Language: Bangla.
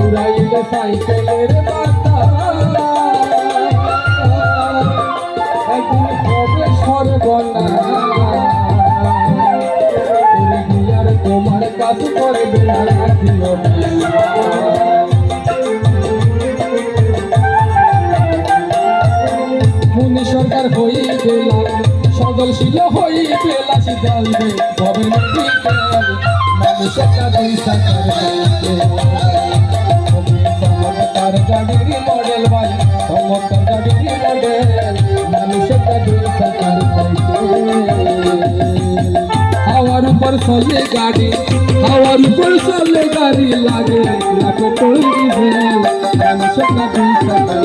উড়াইলে সাইকেলের মাথা একদিন হবে সর্বনাশ আর তোমার কাজ করবে না রাখিল মুনি সরকার হয়ে গেলাম সদলশীল হয়ে গেলাম সিদ্ধান্তে হবে মানুষের কাজই তার গাড়ির মডেল ভাই চমৎকার গাড়ির মডেল মানুষের কাজই সরকার হাওয়ার উপর চলে গাড়ি হাওয়ার উপর চলে গাড়ি লাগে পেট্রোল ডিজেল মানুষের কাজই সরকার